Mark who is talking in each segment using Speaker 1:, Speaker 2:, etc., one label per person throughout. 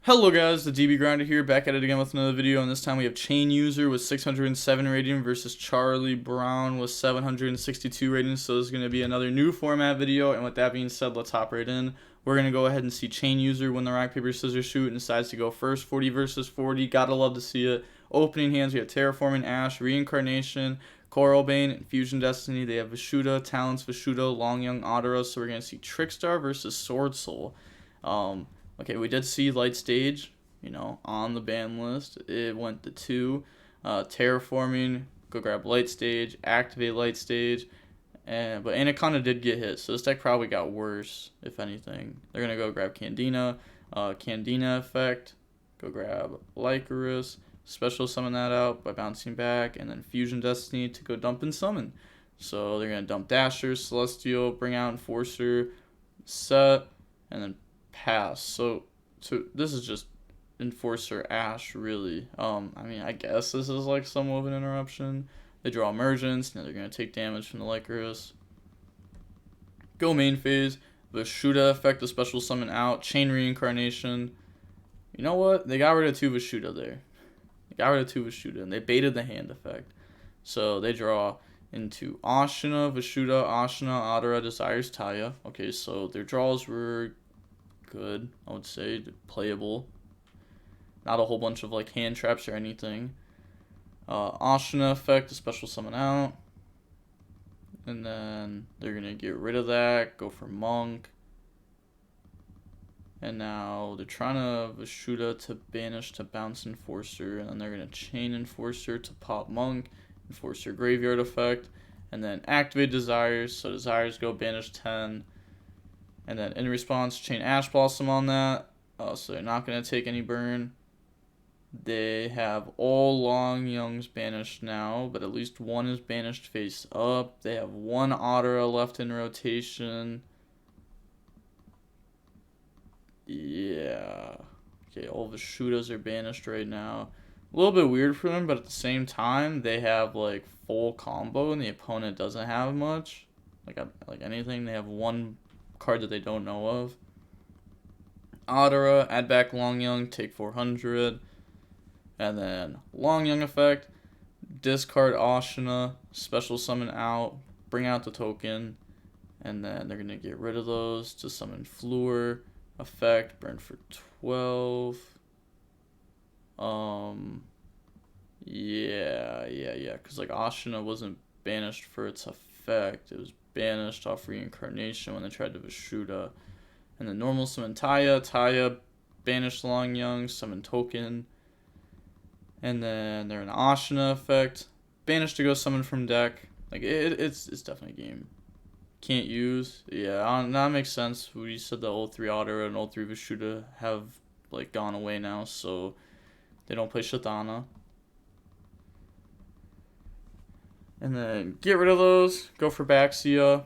Speaker 1: Hello guys, the DB Grinder here, back at it again with another video, and this time we have Chain User with 607 rating versus Charlie Brown with 762 ratings, so this is going to be another new format video, and with that being said, let's hop right in. We're going to go ahead and see Chain User win the rock, paper, scissors shoot, and decides to go first, 40 versus 40, gotta love to see it. Opening hands, we have Terraforming Ash, Reincarnation, Coralbane, and Fusion Destiny. They have Vishuda, Talents Vishuda, Long Young Otteros, so we're going to see TrickStar versus SwordSoul. Okay, we did see Light Stage, on the ban list. It went to 2. Terraforming, go grab Light Stage, activate Light Stage, but Anaconda did get hit, so this deck probably got worse, if anything. They're going to go grab Candina, Candina effect, go grab Lycoris, special summon that out by bouncing back, and then Fusion Destiny to go dump and summon. So they're going to dump Dasher, Celestial, bring out Enforcer, set, and then pass. So this is just Enforcer Ash, really. I guess this is like somewhat of an interruption. They draw Emergence, now they're going to take damage from the Lycoris. Go main phase, Vishuda effect, the special summon out, Chain Reincarnation. You know what? They got rid of 2 Vishuda there. And they baited the hand effect. So they draw into Ashina, Vishuda, Ashina, Adara, Desires, Taya. Okay, so their draws were good, I would say, playable. Not a whole bunch of like hand traps or anything. Ashina effect, a special summon out. And then they're gonna get rid of that, go for Monk. And now they're trying to Vishuda to banish to bounce Enforcer, and then they're gonna chain Enforcer to pop Monk, Enforcer graveyard effect, and then activate Desires, so Desires go banish 10. And then in response, chain Ash Blossom on that. So they're not going to take any burn. They have all Long Youngs banished now, but at least one is banished face up. They have 1 Ottera left in rotation. Yeah. Okay, all the Vishudas are banished right now. A little bit weird for them, but at the same time, they have like full combo and the opponent doesn't have much. Like anything, they have 1 card that they don't know of. Ottera, add back Long Young, take 400. And then Long Young effect, discard Ashina, special summon out, bring out the token. And then they're going to get rid of those to summon Floor effect, burn for 12. Yeah, because like Ashina wasn't banished for its effect. It was banished off Reincarnation when they tried to Vishuda. And then normal summon Taya, banished Long Young, summon token. And then they're an Ashina effect, banished to go summon from deck. Like it's definitely a game can't use. Yeah, that makes sense. We said the old 3 Otter and old 3 Vishuda have like gone away now, so they don't play Shatana. And then get rid of those, go for Baxia,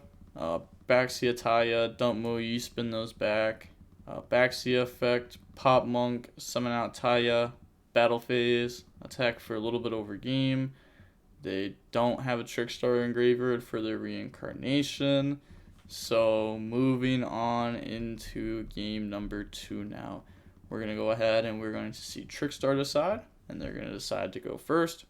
Speaker 1: Taya, dump Moyi, spin those back, Baxia effect, pop Monk, summon out Taya, battle phase, attack for a little bit over game. They don't have a TrickStar Engraver for their reincarnation, so moving on into game number 2 now. We're going to go ahead and we're going to see TrickStar decide, and they're going to decide to go first.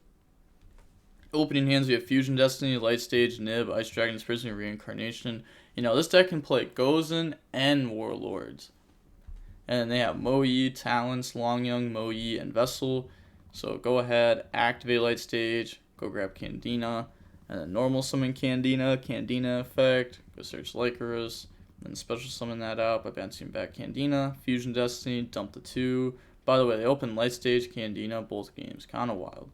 Speaker 1: Opening hands, we have Fusion Destiny, Light Stage, Nib, Ice Dragon's Prison, Reincarnation. This deck can play Gozen and Warlords. And they have Moyi, Talents, Long Young, Moyi, and Vessel. So go ahead, activate Light Stage, go grab Candina, and then normal summon Candina effect, go search Lycoris, then special summon that out by bouncing back Candina, Fusion Destiny, dump the 2. By the way, they open Light Stage, Candina, both games, kind of wild.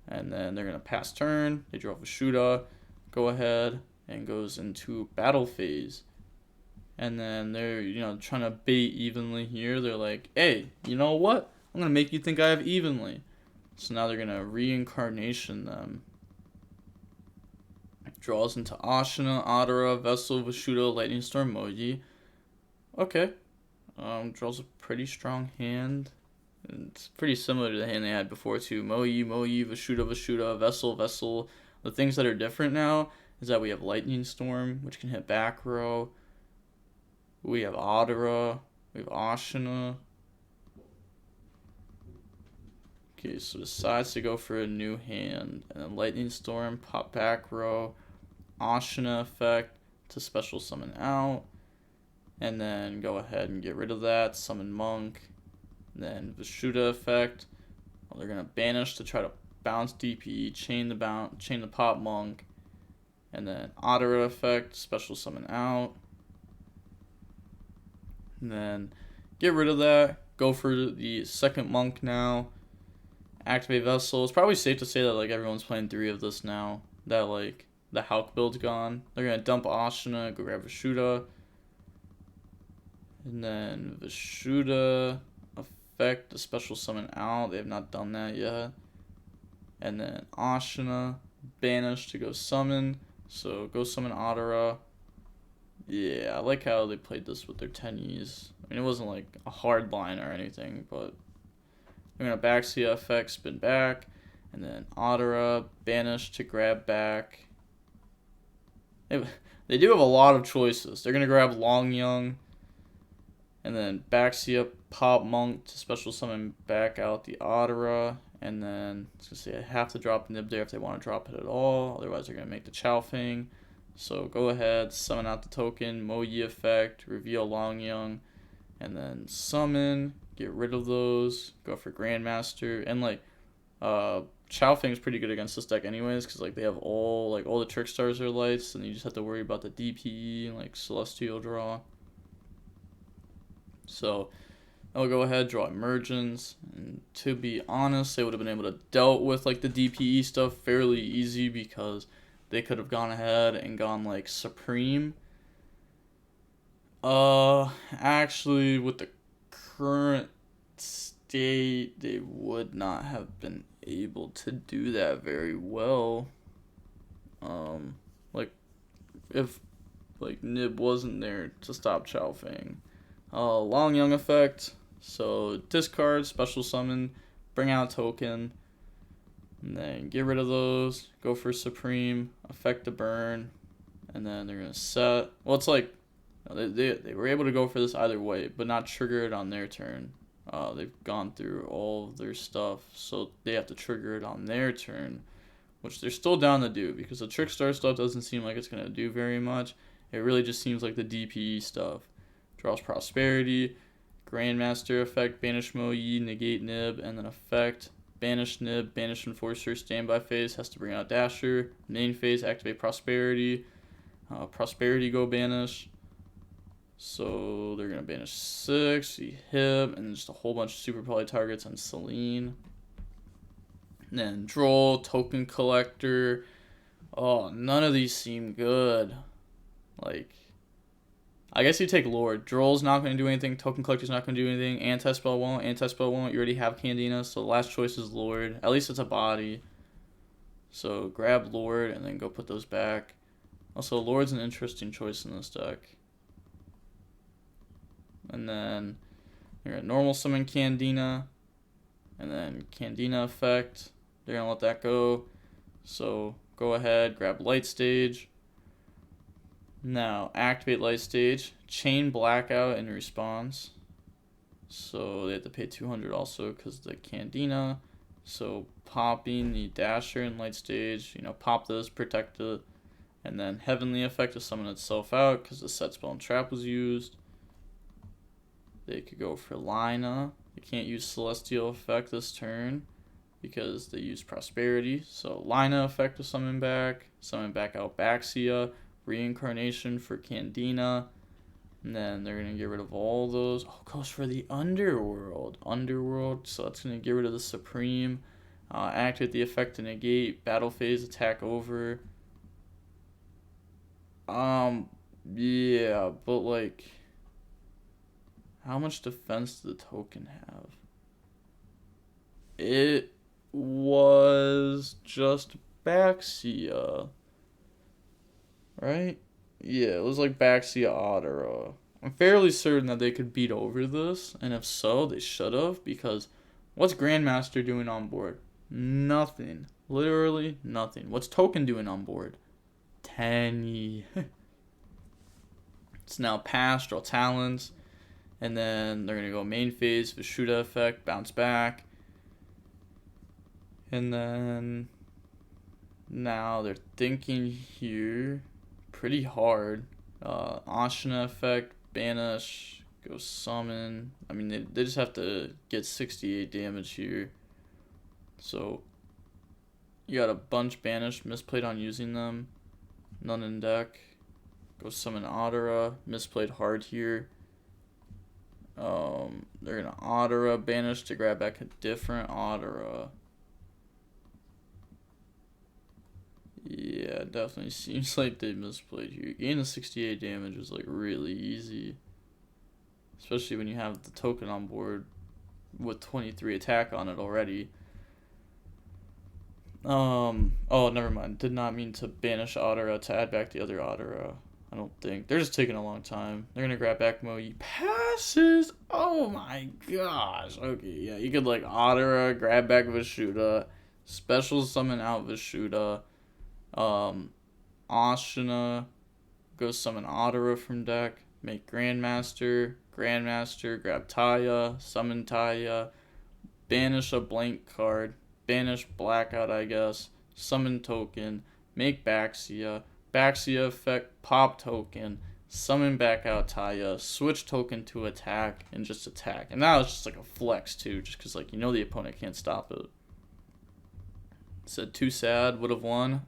Speaker 1: And then they're going to pass turn, they draw Vishuda, go ahead, and goes into battle phase. And then they're, trying to bait evenly here. They're like, hey, you know what? I'm going to make you think I have evenly. So now they're going to reincarnation them. Draws into Ashina, Ottera, Vessel, Vishuda, Lightning Storm, Moyi. Okay. Draws a pretty strong hand. It's pretty similar to the hand they had before too. Moyi, Vishuda, Vessel. The things that are different now is that we have Lightning Storm, which can hit back row. We have Ottera. We have Ashina. Okay, so decides to go for a new hand. And then Lightning Storm, pop back row, Ashina effect to special summon out. And then go ahead and get rid of that, summon Monk. And then Vishuda effect. Well, they're going to banish to try to bounce DP, chain the pop Monk. And then Ottera effect, special summon out. And then get rid of that. Go for the second Monk now. Activate Vessel. It's probably safe to say that like everyone's playing 3 of this now. That like the Hulk build's gone. They're gonna dump Ashina, go grab Vishuda. And then Vishuda effect the special summon out. They have not done that yet. And then Ashina banish to go summon. So go summon Ottera. Yeah, I like how they played this with their 10Es. I mean, it wasn't like a hard line or anything, but they're going to Baxia effect, spin back, and then Ottera, banish to grab back. They do have a lot of choices. They're going to grab Long Young, and then Baxia, pop Monk to special summon back out the Ottera, and then I was going to say I have to drop Nib there if they want to drop it at all, otherwise they're going to make the Chowfing. So go ahead, summon out the token, Moyi effect, reveal Long Young, and then summon, get rid of those, go for Grandmaster, and like Chowfing is pretty good against this deck anyways, because like they have all the TrickStars are lights, and you just have to worry about the DPE and like Celestial draw. So I'll go ahead, draw Emergence, and to be honest, they would have been able to dealt with like the DPE stuff fairly easy because they could have gone ahead and gone like Supreme. Actually, with the current state, they would not have been able to do that very well. Like if like Nib wasn't there to stop Chowfing. Long Young effect. So discard, special summon, bring out token. And then get rid of those, go for Supreme, affect the burn, and then they're going to set. Well, it's like, they were able to go for this either way, but not trigger it on their turn. They've gone through all of their stuff, so they have to trigger it on their turn, which they're still down to do, because the Trickstar stuff doesn't seem like it's going to do very much. It really just seems like the DPE stuff. Draws Prosperity, Grandmaster effect, banish Moyi, negate Nib, and then effect. Banish Nib, banish Enforcer, standby phase, has to bring out Dasher. Main phase, activate Prosperity. Prosperity go banish. So they're going to banish 6, hit, and just a whole bunch of super poly targets on Celine. And then Droll, Token Collector. Oh, none of these seem good. Like, I guess you take Lord. Droll's not going to do anything. Token Collector's not going to do anything. Anti-Spell won't. Anti-Spell won't. You already have Candina, so the last choice is Lord. At least it's a body. So grab Lord and then go put those back. Also, Lord's an interesting choice in this deck. And then you're going to normal summon Candina. And then Candina effect. They're going to let that go. So go ahead, grab Light Stage. Now, activate Light Stage, chain Blackout in response. So they have to pay 200 also because of the Candina. So popping the Dasher in Light Stage, pop this, protect it. And then Heavenly effect to summon itself out because the set spell and trap was used. They could go for Lina. They can't use Celestial effect this turn because they use Prosperity. So Lina effect to summon back out Baxia. Reincarnation for Candina, and then they're going to get rid of all those. Oh, goes for the Underworld, so that's going to get rid of the Supreme, activate the effect to negate, battle phase, attack over. Yeah, but like, how much defense does the token have? It was just Baxia. Right? Yeah, it was like Baxia Ottera. I'm fairly certain that they could beat over this, and if so, they should have, because what's Grandmaster doing on board? Nothing. Literally nothing. What's Token doing on board? 10. It's now pass, draw Talons, and then they're going to go main phase, Vishuda effect, bounce back. And then now they're thinking here pretty hard. Ashina effect, banish, go summon. I mean, they just have to get 68 damage here. So you got a bunch banished, misplayed on using them. None in deck. Go summon Adara, misplayed hard here. They're gonna Adara banish to grab back a different Adara. Yeah, definitely seems like they misplayed here. Gain the 68 damage is like really easy. Especially when you have the token on board with 23 attack on it already. Oh, never mind. Did not mean to banish Adara to add back the other Adara. I don't think. They're just taking a long time. They're gonna grab back Moe. Passes! Oh my gosh. Okay, yeah. You could like Adara, grab back Vishuda, special summon out Vishuda, Ashina, go summon Adara from deck, make Grandmaster, grab Taya, summon Taya, banish a blank card, banish Blackout, I guess, summon token, make Baxia effect, pop token, summon back out Taya, switch token to attack, and just attack. And now it's just like a flex too, just because like you know the opponent can't stop it. Said too sad, would have won.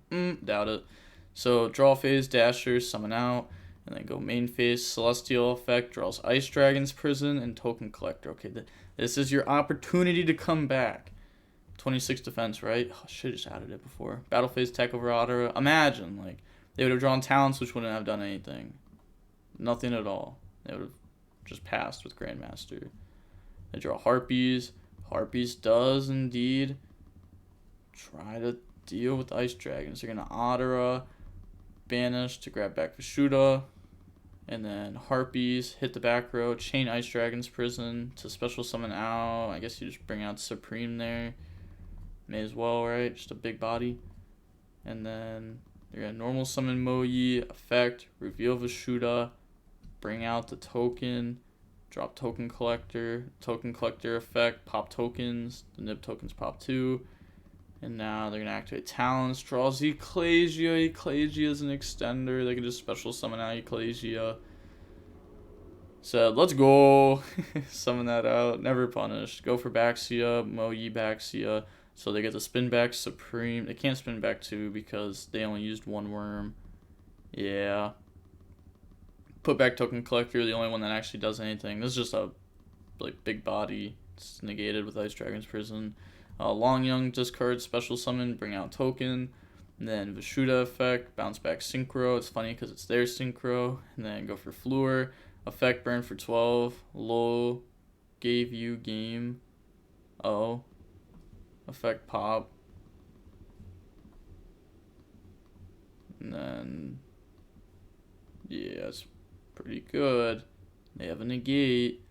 Speaker 1: Doubt it. So draw phase, dasher, summon out, and then go main phase, celestial effect, draws Ice Dragon's Prison and token collector. Okay, this is your opportunity to come back. 26 defense, right? Oh, should have just added it before. Battle phase, tech over Adara. Imagine, like, they would have drawn talents which wouldn't have done anything. Nothing at all. They would have just passed with Grandmaster. They draw Harpies. Harpies does indeed try to deal with Ice Dragons. They're going to Adara, banish to grab back Vishuda, and then Harpies, hit the back row, chain Ice Dragon's Prison to special summon out. I guess you just bring out Supreme there. May as well, right? Just a big body. And then they're going to normal summon Moe, effect, reveal Vishuda, bring out the token, drop token collector effect, pop tokens, the nib tokens pop too. And now they're going to activate talents, draws Ecclesia. Ecclesia is an extender. They can just special summon out Ecclesia. Said, let's go. Summon that out. Never punished. Go for Baxia, Moe Baxia. So they get to spin back Supreme. They can't spin back 2 because they only used 1 worm. Yeah. Put back token collector, the only one that actually does anything. This is just a like big body. It's negated with Ice Dragon's Prison. Long Young, discard, special summon, bring out token. And then Vishuda effect, bounce back Synchro. It's funny because it's their Synchro. And then go for Fluor. Effect, burn for 12. Low, gave you game. Oh. Effect, pop. And then, yeah, it's pretty good. They have a negate.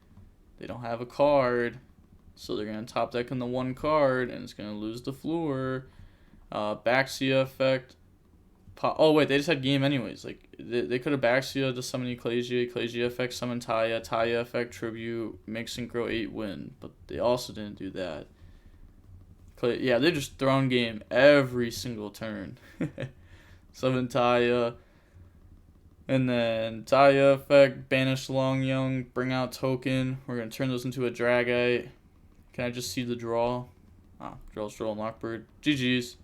Speaker 1: They don't have a card. So they're going to top deck on the 1 card, and it's going to lose the Fluor. Baxia effect. Oh, wait, they just had game anyways. Like, they could have Baxia to summon Ecclesia. Ecclesia effect, summon Taya. Taya effect, tribute, make Synchro 8 win. But they also didn't do that. Yeah, they just thrown game every single turn. Summon Taya. And then Taya effect, banish Long Young, bring out token. We're going to turn those into a Dragite. Can I just see the draw? Draw and Lockbird. GG's.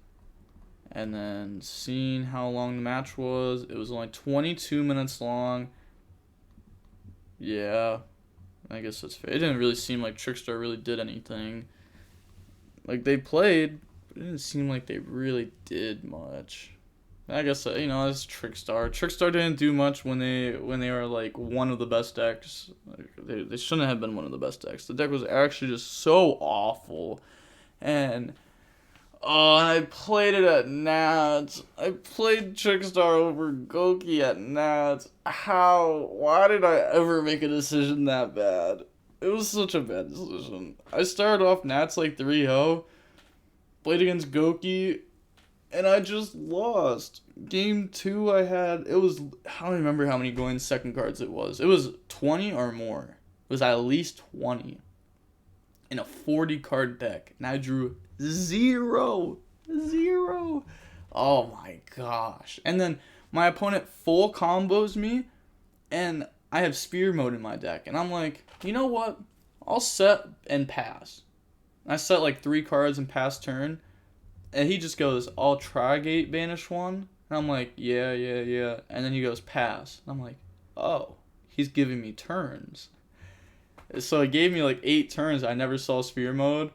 Speaker 1: And then seeing how long the match was. It was only 22 minutes long. Yeah. I guess that's fair. It didn't really seem like TrickStar really did anything. Like, they played, but it didn't seem like they really did much. I guess, you know, it's TrickStar. TrickStar didn't do much when they were, like, one of the best decks. Like, they shouldn't have been one of the best decks. The deck was actually just so awful. And I played it at Nats. I played TrickStar over Goki at Nats. How? Why did I ever make a decision that bad? It was such a bad decision. I started off Nats like 3-0. Played against Goki. And I just lost. Game 2 I had, it was, I don't remember how many going second cards it was. It was 20 or more. It was at least 20. in a 40 card deck, and I drew 0. Oh my gosh. And then my opponent full combos me, and I have spear mode in my deck, and I'm like, you know what? I'll set and pass. I set like 3 cards and pass turn, and he just goes, I'll Trigate banish 1, and I'm like, yeah. And then he goes, pass. And I'm like, oh, he's giving me turns. So it gave me like 8 turns. I never saw spear mode.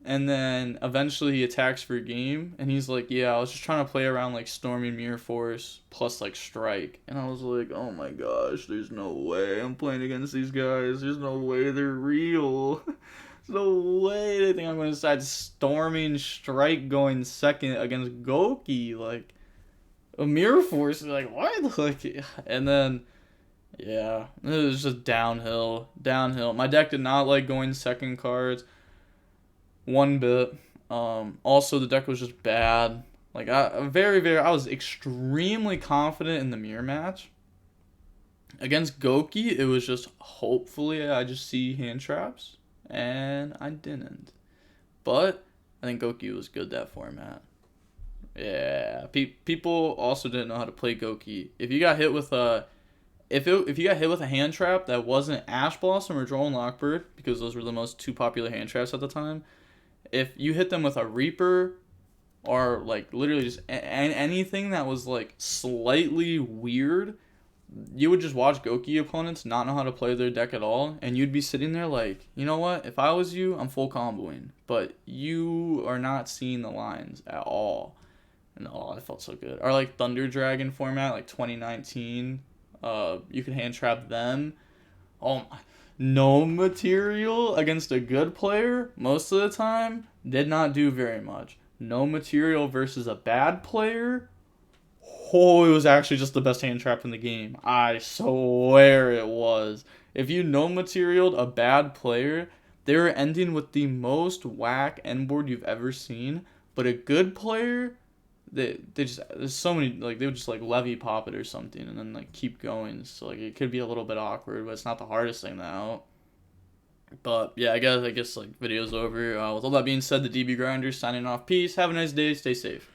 Speaker 1: And then eventually he attacks for a game, and he's like, yeah, I was just trying to play around like Stormy Mirror Force plus like Strike. And I was like, oh my gosh, there's no way I'm playing against these guys. There's no way they're real. There's no way they think I'm going to decide Storming Strike going second against Goki. Like, a Mirror Force. Like, what? Like, and then, yeah, it was just downhill. My deck did not like going second cards one bit. Also, the deck was just bad. Like, I was extremely confident in the mirror match. Against Goki, it was just, hopefully I just see hand traps. And I didn't. But I think Goki was good that format. Yeah, people also didn't know how to play Goki. If you got hit with a hand trap that wasn't Ash Blossom or Droll and Lockbird, because those were the most 2 popular hand traps at the time, if you hit them with a Reaper or like literally just anything that was like slightly weird, you would just watch Goki opponents not know how to play their deck at all, and you'd be sitting there like, you know what, if I was you, I'm full comboing, but you are not seeing the lines at all. And oh, that felt so good. Or like Thunder Dragon format, like 2019, you could hand trap them. Oh my, no material against a good player most of the time did not do very much. No material versus a bad player, oh, it was actually just the best hand trap in the game. I swear it was. If you no materialed a bad player, they were ending with the most whack end board you've ever seen. But a good player, they just, there's so many, like, they would just like levy pop it or something and then like keep going. So like it could be a little bit awkward, but it's not the hardest thing out. But yeah, I guess like video's over. With all that being said, the DB Grinders signing off. Peace. Have a nice day. Stay safe.